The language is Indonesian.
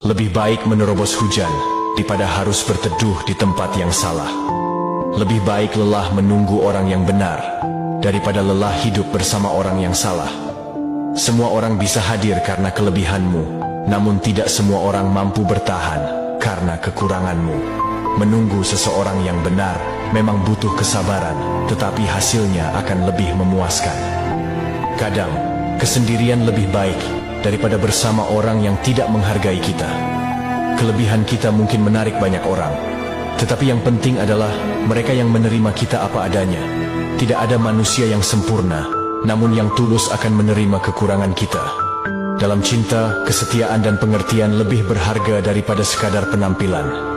Lebih baik menerobos hujan daripada harus berteduh di tempat yang salah. Lebih baik lelah menunggu orang yang benar daripada lelah hidup bersama orang yang salah. Semua orang bisa hadir karena kelebihanmu, namun tidak semua orang mampu bertahan karena kekuranganmu. Menunggu seseorang yang benar memang butuh kesabaran, tetapi hasilnya akan lebih memuaskan. Kadang, kesendirian lebih baik daripada bersama orang yang tidak menghargai kita. Kelebihan kita mungkin menarik banyak orang, tetapi yang penting adalah mereka yang menerima kita apa adanya. Tidak ada manusia yang sempurna, namun yang tulus akan menerima kekurangan kita. Dalam cinta, kesetiaan dan pengertian lebih berharga daripada sekadar penampilan.